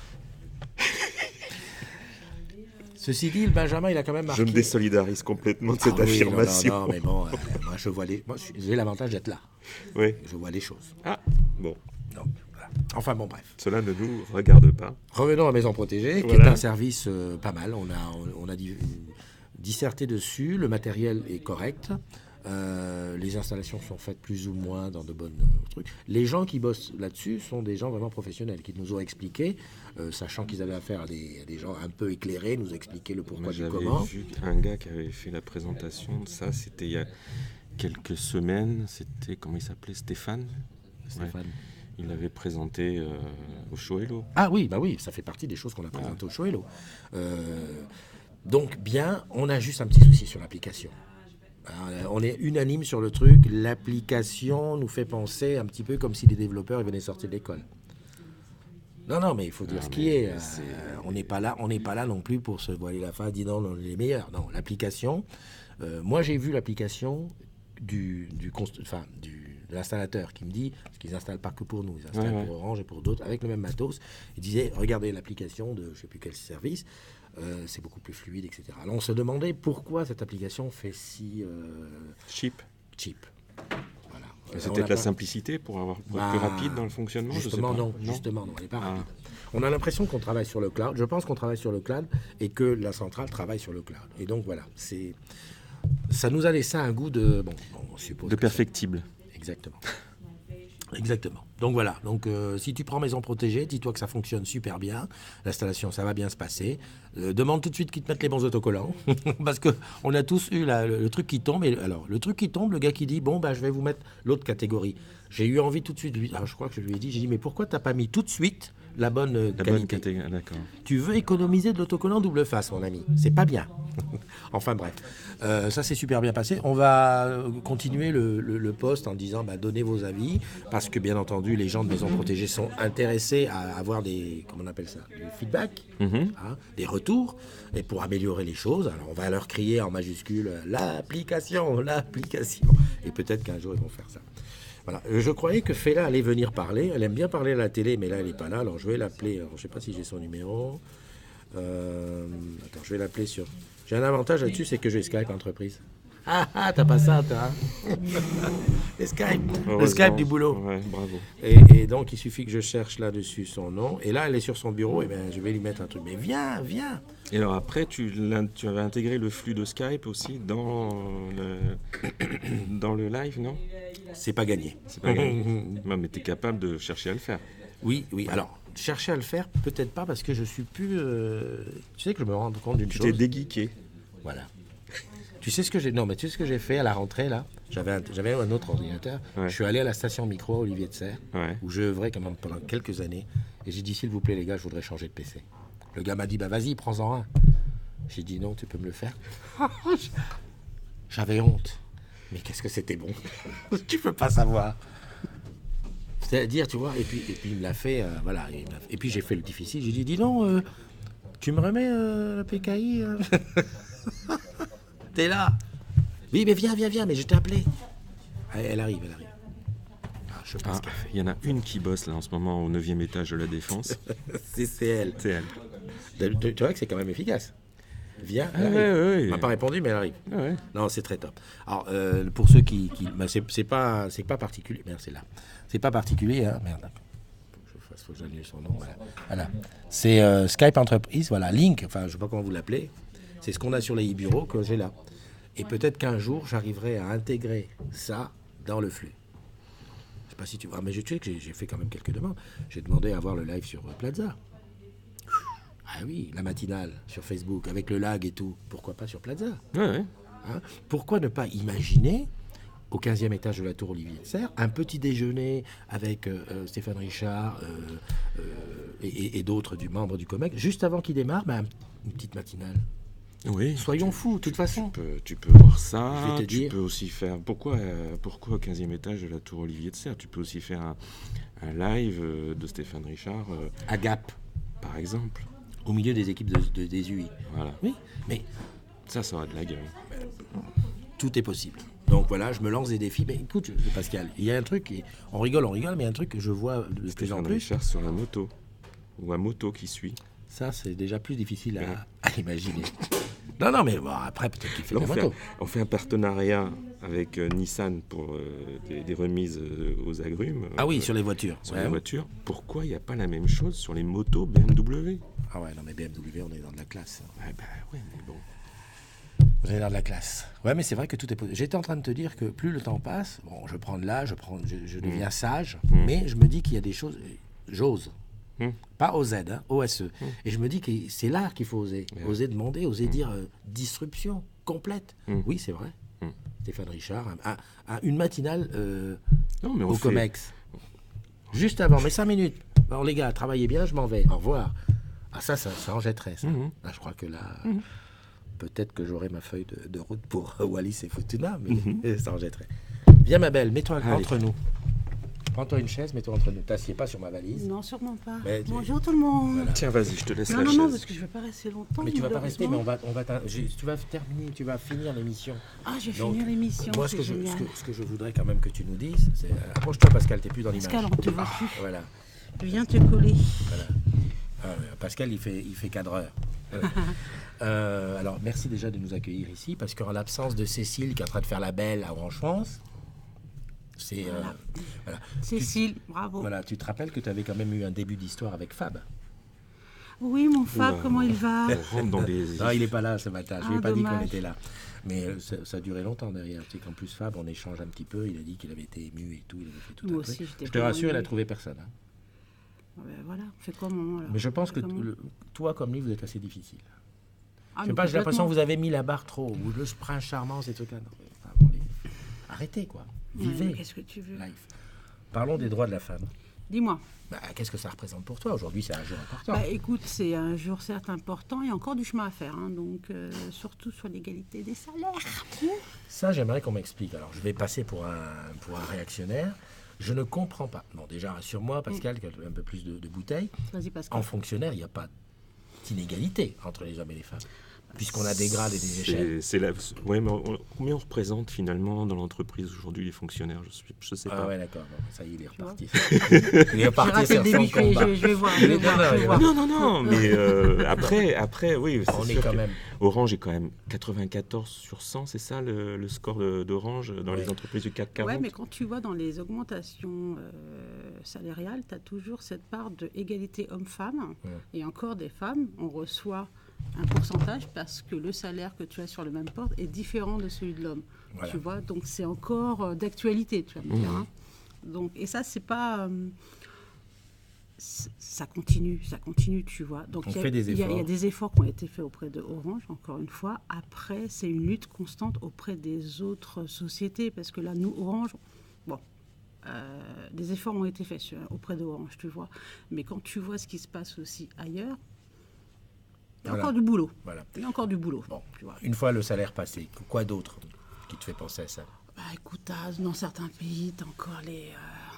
Ceci dit, le Benjamin, il a quand même marqué... Je me désolidarise complètement de cette affirmation. Non, mais bon, moi, j'ai l'avantage d'être là. Oui. Je vois les choses. Ah, bon. Donc, voilà. Enfin, bon, bref. Cela ne nous regarde pas. Revenons à Maison Protégée, qui est un service pas mal. On a disserté dessus. Le matériel est correct. Les installations sont faites plus ou moins dans de bonnes trucs. Les gens qui bossent là-dessus sont des gens vraiment professionnels qui nous ont expliqué, sachant qu'ils avaient affaire à des gens un peu éclairés, nous expliquer le pourquoi du comment. J'avais vu un gars qui avait fait la présentation de ça, c'était il y a quelques semaines, c'était, comment il s'appelait, Stéphane. Ouais. Il l'avait présenté au Show Hello. Ah oui, bah oui, ça fait partie des choses qu'on a présentées au Show Hello. Donc bien, on a juste un petit souci sur l'application. On est unanime sur le truc. L'application nous fait penser un petit peu comme si les développeurs venaient sortir de l'école. Non, mais il faut dire ce qui est. On n'est pas là non plus pour se voiler la face, dire non, on est les meilleurs. Non, l'application. Moi, j'ai vu l'application de l'installateur qui me dit, parce qu'ils installent pas que pour nous, ils installent pour Orange et pour d'autres avec le même matos. Il disait, regardez l'application de je sais plus quel service. C'est beaucoup plus fluide, etc. Alors on se demandait pourquoi cette application fait si... cheap. Voilà. C'est peut-être la simplicité pour être plus rapide dans le fonctionnement. Justement, non, elle n'est pas rapide. On a l'impression qu'on travaille sur le cloud. Je pense qu'on travaille sur le cloud et que la centrale travaille sur le cloud. Et donc voilà, ça nous a laissé un goût de... on suppose de perfectible. Exactement. Donc voilà. Donc si tu prends Maison Protégée, dis-toi que ça fonctionne super bien. L'installation, ça va bien se passer. Demande tout de suite qu'ils te mettent les bons autocollants parce que on a tous eu le truc qui tombe. Alors le truc qui tombe, le gars qui dit je vais vous mettre l'autre catégorie. J'ai eu envie tout de suite. Alors je crois que je lui ai dit, mais pourquoi t'as pas mis tout de suite la bonne qualité. D'accord. Tu veux économiser de l'autocollant double face, mon ami. C'est pas bien. Enfin bref, ça s'est super bien passé. On va continuer le post en disant donnez vos avis parce que bien entendu les gens de Maison Protégée sont intéressés à avoir des, comment on appelle ça, des feedbacks, des retours et pour améliorer les choses. Alors on va leur crier en majuscule l'application et peut-être qu'un jour ils vont faire ça. Voilà. Je croyais que Fela allait venir parler. Elle aime bien parler à la télé, mais là, elle n'est pas là. Alors, je vais l'appeler. Alors, je ne sais pas si j'ai son numéro. Attends, je vais l'appeler sur... J'ai un avantage là-dessus, c'est que j'ai Skype entreprise. T'as pas ça, toi. Le Skype du boulot. Ouais, bravo. Et donc, il suffit que je cherche là-dessus son nom. Et là, elle est sur son bureau. Et je vais lui mettre un truc. Mais viens. Et alors après, tu avais intégré le flux de Skype aussi dans le live, non ? C'est pas gagné. Non, mais tu es capable de chercher à le faire. Oui. Alors, chercher à le faire, peut-être pas, parce que je suis plus... Tu sais que je me rends compte d'une chose. Tu t'es dégeeké. Voilà. Tu sais ce que j'ai fait à la rentrée, là ? J'avais un autre ordinateur. Ouais. Je suis allé à la station micro Olivier de Serres, où je œuvrais quand même pendant quelques années. Et j'ai dit, s'il vous plaît, les gars, je voudrais changer de PC. Le gars m'a dit, vas-y, prends-en un. J'ai dit, non, tu peux me le faire. J'avais honte. Mais qu'est-ce que c'était bon. Tu peux pas savoir. C'est-à-dire, tu vois, et puis il me l'a fait, voilà. Et puis j'ai fait le difficile. J'ai dit, dis donc, tu me remets la PKI T'es là. Oui, mais viens, mais je t'ai appelé. Elle arrive. Je pense qu'elle fait. Il y en a une qui bosse là en ce moment au 9e étage de la Défense. c'est elle. Tu vois que c'est quand même efficace. Viens, elle m'a pas répondu, mais elle arrive. Ouais. Non, c'est très top. Alors, pour ceux qui c'est pas particulier. Merde, c'est là. C'est pas particulier, hein. Merde. Faut que j'annule son nom. Voilà. C'est Skype Entreprise. Voilà, Link. Enfin, je sais pas comment vous l'appelez. C'est ce qu'on a sur les e-bureaux que j'ai là. Et peut-être qu'un jour, j'arriverai à intégrer ça dans le flux. Je sais pas si tu vois, mais je sais que j'ai fait quand même quelques demandes. J'ai demandé à avoir le live sur Plaza. Ah oui, la matinale sur Facebook, avec le lag et tout. Pourquoi pas sur Plaza ? Ouais. Hein ? Pourquoi ne pas imaginer, au 15e étage de la tour Olivier de Serres, un petit déjeuner avec Stéphane Richard et d'autres membres du COMEX, juste avant qu'il démarre, une petite matinale. Oui. Soyons fous, de toute façon. Tu peux voir ça. Je vais te dire. Peux aussi faire... Pourquoi au 15e étage de la tour Olivier de Serres ? Tu peux aussi faire un live de Stéphane Richard. À Gap. Par exemple. Au milieu des équipes des UI. Voilà. Oui, mais... Ça aura de la gueule. Tout est possible. Donc voilà, je me lance des défis. Mais écoute, Pascal, il y a un truc, on rigole, mais il y a un truc que je vois de plus en plus. Richard sur la moto. Ou à moto qui suit. Ça, c'est déjà plus difficile à imaginer. Non, mais bon, après, peut-être qu'il fait des motos. On fait un partenariat avec Nissan pour des remises aux agrumes. Ah oui, sur les voitures. Sur les voitures. Pourquoi il n'y a pas la même chose sur les motos BMW? Ah ouais, non, mais BMW, on est dans de la classe. Ouais, mais bon. Vous avez l'air de la classe. Ouais, mais c'est vrai que tout est possible. J'étais en train de te dire que plus le temps passe, bon, je prends de l'âge, je deviens sage, mais je me dis qu'il y a des choses, j'ose. Pas OZ, hein, OSE. Et je me dis que c'est là qu'il faut oser. Oser demander, oser dire disruption complète. Oui, c'est vrai. Stéphane Richard, une matinale au Comex. Juste avant, mais 5 minutes. Bon, les gars, travaillez bien, je m'en vais. Au revoir. Ah, ça en jetterait, ça. Ah, je crois que là... Peut-être que j'aurai ma feuille de route pour Wallis et Futuna, mais ça en jetterait. Viens, ma belle, mets-toi entre nous. Prends-toi une chaise, mets-toi entre nous. T'assieds pas sur ma valise. Non, sûrement pas. Bonjour tout le monde. Voilà. Tiens, vas-y, je te laisse la chaise. Non, parce que je ne vais pas rester longtemps. Mais tu vas pas rester, mais tu vas terminer, tu vas finir l'émission. Ah, je vais finir l'émission. Moi, ce que je voudrais quand même que tu nous dises, c'est... Approche-toi, Pascal, t'es plus dans l'image. Pascal, on te voit plus. Voilà. Je viens te coller. Voilà. Pascal, il fait cadreur. Alors, merci déjà de nous accueillir ici, parce qu'en l'absence de Cécile qui est en train de faire la belle à Orange France, c'est... Voilà. Cécile, bravo. Voilà, tu te rappelles que tu avais quand même eu un début d'histoire avec Fab. Oui, mon Fab, comment il va? On rentre dans des... Non, il n'est pas là ce matin, je lui ai pas dit dommage. qu'on était là. Mais ça a duré longtemps derrière. Tu sais qu'en plus, Fab, on échange un petit peu, il a dit qu'il avait été ému et tout, il avait fait tout Moi un truc. aussi, j'étais Je te rassure, il n'a trouvé personne. Hein. Voilà, on fait comment alors? Mais je pense que toi, comme lui, vous êtes assez difficile. Ah, Je sais pas, j'ai l'impression que vous avez mis la barre trop. Ou le prince charmant, ces trucs-là. Arrêtez, quoi. Vivez. Qu'est-ce que tu veux? Life. Parlons des droits de la femme. Dis-moi. Qu'est-ce que ça représente pour toi? Aujourd'hui, c'est un jour important. Écoute, c'est un jour certes important. Il y a encore du chemin à faire. Hein, donc, surtout sur l'égalité des salaires. Ça, j'aimerais qu'on m'explique. Alors, je vais passer pour un réactionnaire. Je ne comprends pas. Bon, déjà, rassure-moi, Pascal, qui a un peu plus de bouteilles. Vas-y, Pascal. En fonctionnaire, il n'y a pas d'inégalité entre les hommes et les femmes. Puisqu'on a des grades et des échelles. Ouais, mais combien on représente finalement dans l'entreprise aujourd'hui les fonctionnaires? Je sais pas. Ah ouais, d'accord. Bon, ça y est, il est reparti. Il est reparti sur son combat. Je vais voir. Non, mais après, oui. On est quand même... Orange est quand même 94/100, c'est ça le score d'Orange dans les entreprises du CAC 40? Oui, mais quand tu vois dans les augmentations salariales, tu as toujours cette part d'égalité homme-femme. Et encore des femmes, on reçoit un pourcentage parce que le salaire que tu as sur le même poste est différent de celui de l'homme. Voilà. Tu vois, donc c'est encore d'actualité, tu vas me dire. Hein. Donc, et ça, c'est pas... ça continue, tu vois. Donc il y a des efforts qui ont été faits auprès de Orange, encore une fois. Après, c'est une lutte constante auprès des autres sociétés, parce que là, nous, Orange, des efforts ont été faits auprès de Orange, tu vois. Mais quand tu vois ce qui se passe aussi ailleurs, il y a encore du boulot. Voilà. Il y a encore du boulot. Bon, tu vois. Une fois le salaire passé, quoi d'autre qui te fait penser à ça? Écoute, dans certains pays, tu as encore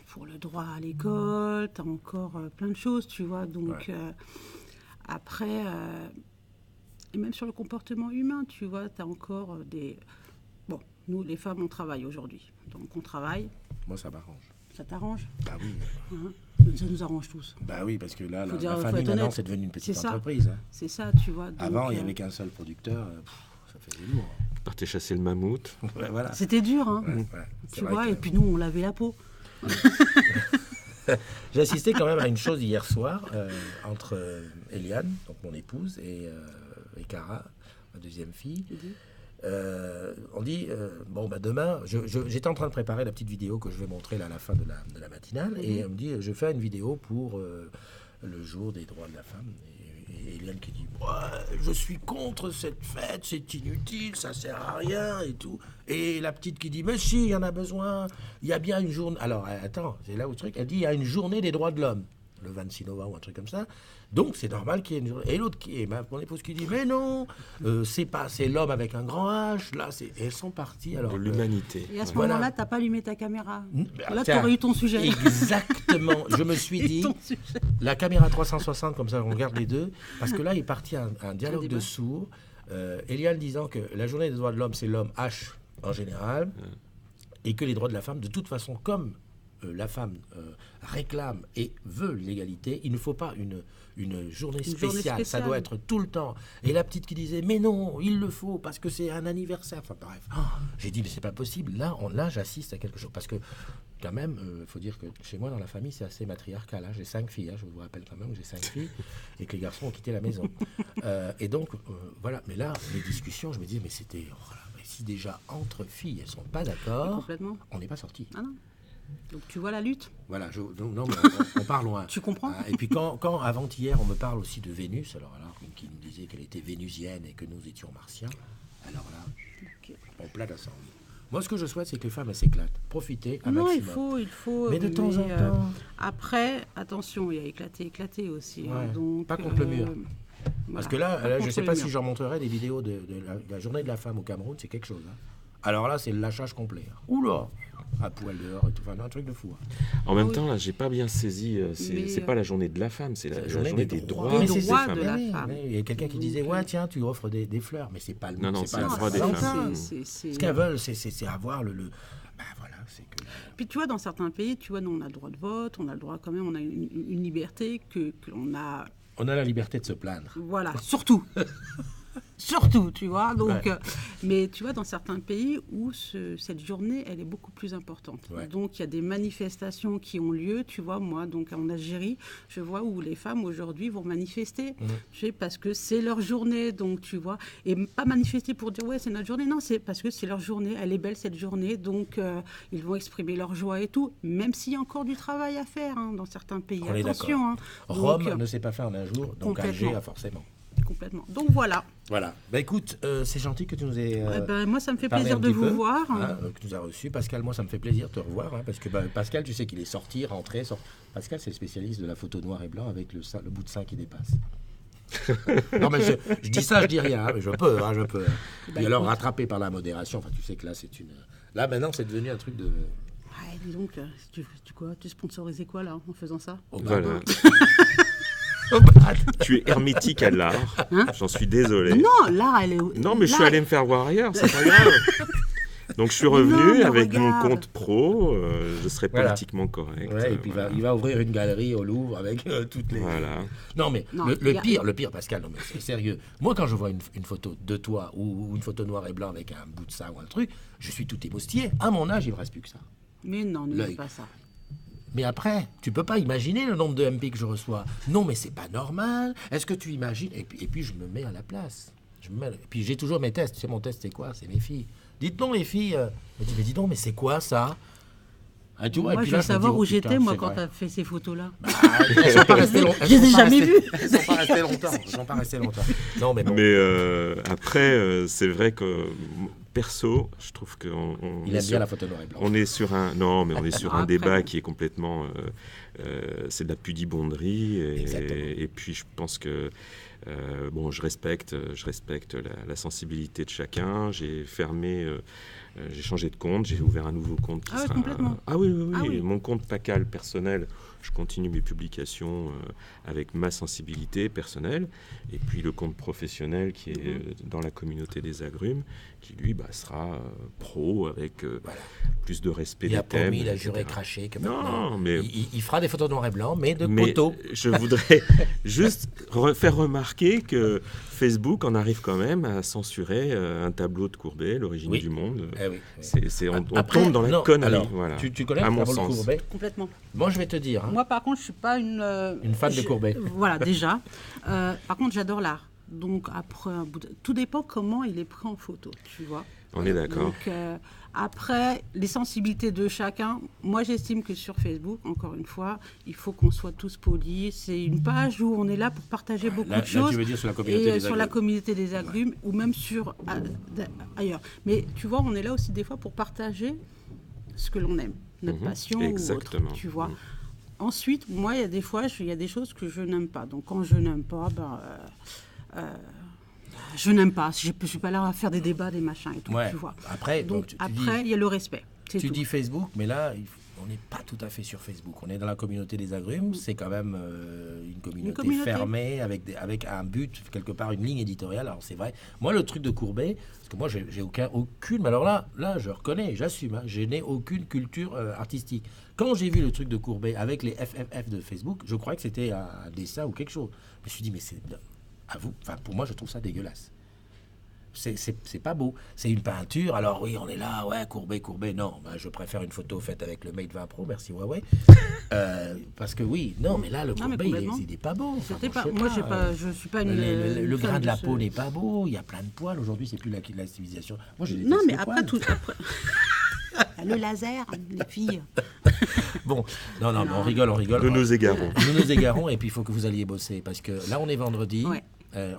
pour le droit à l'école, tu as encore plein de choses, tu vois. Donc, après, et même sur le comportement humain, tu vois, tu as encore des... Bon, nous, les femmes, on travaille aujourd'hui. Donc, on travaille. Moi, ça m'arrange. Ça t'arrange? Bah oui. Ça nous arrange tous. Bah oui, parce que là, la famille, maintenant, c'est devenu une petite entreprise. Hein. C'est ça, tu vois. Donc, avant, il n'y avait qu'un seul producteur. Ça faisait lourd. Partait chasser le mammouth. Voilà. C'était dur, hein. Tu vois, et puis nous, on lavait la peau. J'ai assisté quand même à une chose hier soir entre Eliane, donc mon épouse, et Cara, ma deuxième fille. On dit, demain, j'étais en train de préparer la petite vidéo que je vais montrer là, à la fin de la matinale, et on me dit, je fais une vidéo pour le jour des droits de la femme. Et Eliane qui dit, je suis contre cette fête, c'est inutile, ça sert à rien et tout. Et la petite qui dit, mais si, il y en a besoin, il y a bien une journée. Alors, attends, c'est là où le truc, elle dit, il y a une journée des droits de l'homme, le 26 novembre ou un truc comme ça. Donc, c'est normal qu'il y ait une journée. Et l'autre, mon épouse qui dit, mais non, c'est l'homme avec un grand H, là, et elles sont parties. Alors, de l'humanité. Et à ce moment-là, tu n'as pas allumé ta caméra. Là, tu tiens, aurais eu ton sujet. Exactement. Je me suis dit, la caméra 360, comme ça, on regarde les deux, parce que là, il est parti un dialogue de sourds. Eliane disant que la journée des droits de l'homme, c'est l'homme H en général, et que les droits de la femme, de toute façon, comme la femme réclame et veut l'égalité, il ne faut pas une journée spéciale. Ça doit être tout le temps. Et la petite qui disait, mais non, il le faut, parce que c'est un anniversaire. Enfin bref, j'ai dit, mais c'est pas possible. Là, j'assiste à quelque chose. Parce que, quand même, il faut dire que chez moi, dans la famille, c'est assez matriarcal. J'ai 5 filles, je vous rappelle quand même que j'ai 5 filles, et que les garçons ont quitté la maison. Et donc, voilà. Mais là, les discussions, je me disais, mais c'était... mais si déjà, entre filles, elles ne sont pas d'accord, on n'est pas sortis. Ah non. Donc tu vois la lutte. Voilà, non, mais on part loin. Tu comprends. Et puis quand avant-hier, on me parle aussi de Vénus, alors qui nous disait qu'elle était vénusienne et que nous étions martiens, alors là, on plate à 100 000. Moi, ce que je souhaite, c'est que les femmes, elles s'éclatent. Profitez un maximum. Il faut. Mais de temps en temps. Après, attention, il y a éclaté aussi. Ouais, donc, pas contre le mur. Parce que là je ne sais pas si mur. j'en montrerai des vidéos de la journée de la femme au Cameroun, c'est quelque chose. Alors là, c'est le lâchage complet. Oula, à poil dehors et tout, enfin, un truc de fou. En même temps, là, j'ai pas bien saisi. C'est pas la journée de la femme, c'est la journée des droits de la femme. Il y a quelqu'un qui disait, tiens, tu offres des fleurs, mais c'est pas le. Non, c'est pas le droit des femmes. Ce qu'elles veulent, c'est avoir le. Ben voilà, c'est que. Puis tu vois, dans certains pays, nous, on a le droit de vote, on a le droit quand même, on a une liberté que l'on a. On a la liberté de se plaindre. Voilà, surtout. Surtout, tu vois. Donc, mais tu vois, dans certains pays où cette journée, elle est beaucoup plus importante. Ouais. Donc, il y a des manifestations qui ont lieu, tu vois. Moi, donc en Algérie, je vois où les femmes aujourd'hui vont manifester, tu sais, parce que c'est leur journée. Donc, tu vois, et pas manifester pour dire c'est notre journée. Non, c'est parce que c'est leur journée. Elle est belle cette journée. Donc, ils vont exprimer leur joie et tout, même s'il y a encore du travail à faire dans certains pays. On Attention. Rome ne s'est pas fait en un jour, donc Alger a forcément. Complètement. Donc voilà. Écoute, c'est gentil que tu nous aies. Moi, ça me fait plaisir de vous voir. Que tu nous as reçus. Pascal, moi, ça me fait plaisir de te revoir. Parce que Pascal, tu sais qu'il est sorti, rentré. Pascal, c'est le spécialiste de la photo noir et blanc avec le bout de sein qui dépasse. Non, mais je dis ça, je dis rien. Mais je peux. Et alors, rattrapé par la modération. Enfin, tu sais que là, c'est une. Là, maintenant, c'est devenu un truc de. Dis donc, tu sponsorisais quoi, là, en faisant ça? Voilà. Tu es hermétique à l'art. J'en suis désolé. Non, l'art, elle est. Non, mais je suis allé me faire voir ailleurs, c'est pas grave. Donc je suis revenu avec mon compte pro. Je serai politiquement correct. Ouais, et puis il va ouvrir une galerie au Louvre avec toutes les. Voilà. Non, mais le pire, Pascal, non, mais c'est sérieux. Moi, quand je vois une photo de toi ou une photo noir et blanc avec un bout de ça ou un truc, je suis tout émoustillé. À mon âge, il ne me reste plus que ça. Mais non, ne dis pas ça. Mais après, tu peux pas imaginer le nombre de MP que je reçois. Non, mais c'est pas normal. Est-ce que tu imagines et puis je me mets à la place. Et puis j'ai toujours mes tests. Tu sais, mon test, c'est quoi? C'est mes filles. Dites donc, les filles. Mais dis donc, mais c'est quoi ça? Tu vois, moi, je veux savoir où j'étais, moi, quand tu as fait ces photos-là. Elles ne sont pas restées longtemps. Je les ai jamais vues. Elles ne sont pas restées longtemps. Non, mais bon. Mais après, c'est vrai que perso, je trouve qu'on il aime bien la photo noir et blanc. On est sur un débat qui est complètement c'est de la pudibonderie et puis je pense que je respecte la sensibilité de chacun. J'ai changé de compte, j'ai ouvert un nouveau compte qui sera complètement. Oui. Mon compte Pacal personnel, je continue mes publications avec ma sensibilité personnelle, et puis le compte professionnel qui est dans la communauté des agrumes, qui lui sera pro avec plus de respect des thèmes. Il a juré craché. Non, mais il fera des photos noir et blanc, mais de poteaux. Je voudrais juste faire remarquer que Facebook en arrive quand même à censurer un tableau de Courbet, L'origine du monde. On tombe dans la connerie. Alors, voilà, tu connais le tableau de Courbet? Complètement. Moi, je vais te dire. Moi, par contre, je suis pas une fan de Courbet. Voilà, déjà. Par contre, j'adore l'art. Donc, après, tout dépend comment il est pris en photo, tu vois. On est d'accord. Donc, après, les sensibilités de chacun, moi, j'estime que sur Facebook, encore une fois, il faut qu'on soit tous polis. C'est une page où on est là pour partager beaucoup de choses. Là, tu veux dire sur la communauté des agrumes. Sur la communauté des agrumes, ou même sur ailleurs. Mais tu vois, on est là aussi des fois pour partager ce que l'on aime, notre passion exactement. ou autre, tu vois. Ensuite, moi, il y a des fois, il y a des choses que je n'aime pas. Donc, quand je n'aime pas, je n'aime pas. Je ne suis pas là à faire des débats, des machins et tout, tu vois. Après, donc, il y a le respect. Tu dis Facebook, mais là, on n'est pas tout à fait sur Facebook. On est dans la communauté des agrumes. C'est quand même une communauté fermée avec un but, quelque part, une ligne éditoriale. Alors, c'est vrai. Moi, le truc de Courbet, parce que moi, j'ai aucune... Mais alors là, je reconnais, j'assume. Hein, je n'ai aucune culture artistique. Quand j'ai vu le truc de Courbet avec les FFF de Facebook, je croyais que c'était un dessin ou quelque chose. Je me suis dit, mais c'est... À vous, enfin, pour moi, je trouve ça dégueulasse. C'est pas beau. C'est une peinture. Alors oui, on est là, ouais, Courbet. Non, je préfère une photo faite avec le Mate 20 Pro, merci Huawei. Parce que oui, non, mais là, le Courbet, il est pas beau. Enfin, je suis pas le grain de la peau n'est pas beau. Il y a plein de poils. Aujourd'hui, c'est plus la civilisation. Moi, non, mais après tout... Le laser, les filles. Bon, non, mais on rigole. Nous nous égarons. Nous nous égarons, et puis il faut que vous alliez bosser. Parce que là, on est vendredi. Ouais.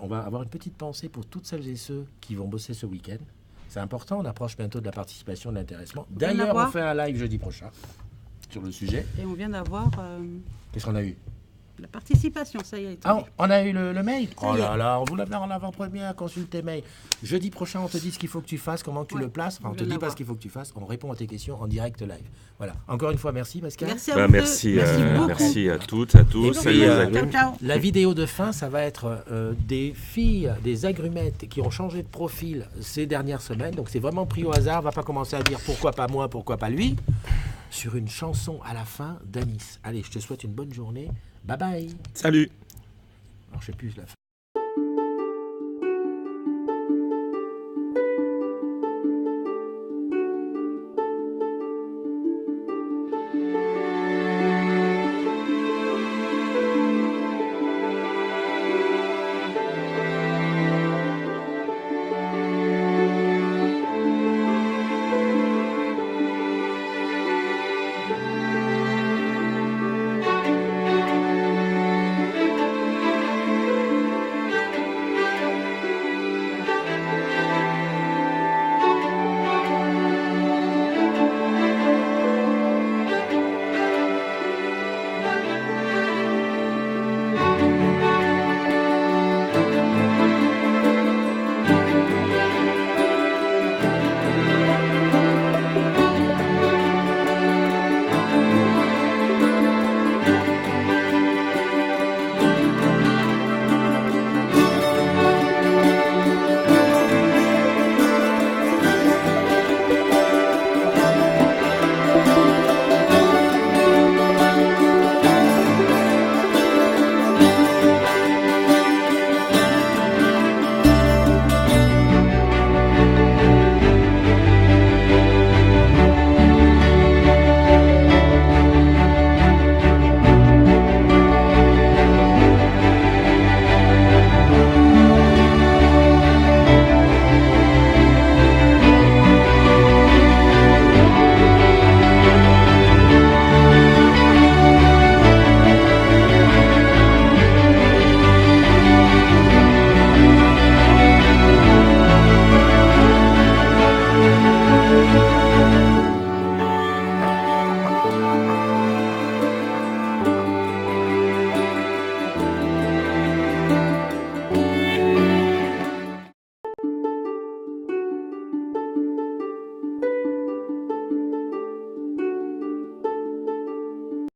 On va avoir une petite pensée pour toutes celles et ceux qui vont bosser ce week-end. C'est important, on approche bientôt de la participation, de l'intéressement. D'ailleurs, on fait un live jeudi prochain sur le sujet. Et on vient d'avoir... Qu'est-ce qu'on a eu ? La participation, ça y est. Ah, on a eu le mail. Oh là là, on vous l'avait en avant-première, consultez mail. Jeudi prochain, on te dit ce qu'il faut que tu fasses, comment tu le places. Enfin, on te dit pas ce qu'il faut que tu fasses, on répond à tes questions en direct live. Voilà. Encore une fois, merci Pascal. Merci à vous. Merci à toutes, à tous. Salut, ciao. La vidéo de fin, ça va être des filles, des agrumettes qui ont changé de profil ces dernières semaines. Donc c'est vraiment pris au hasard. On va pas commencer à dire pourquoi pas moi, pourquoi pas lui. Sur une chanson à la fin d'Anis. Allez, je te souhaite une bonne journée. Bye bye. Salut. Alors je sais plus la fin.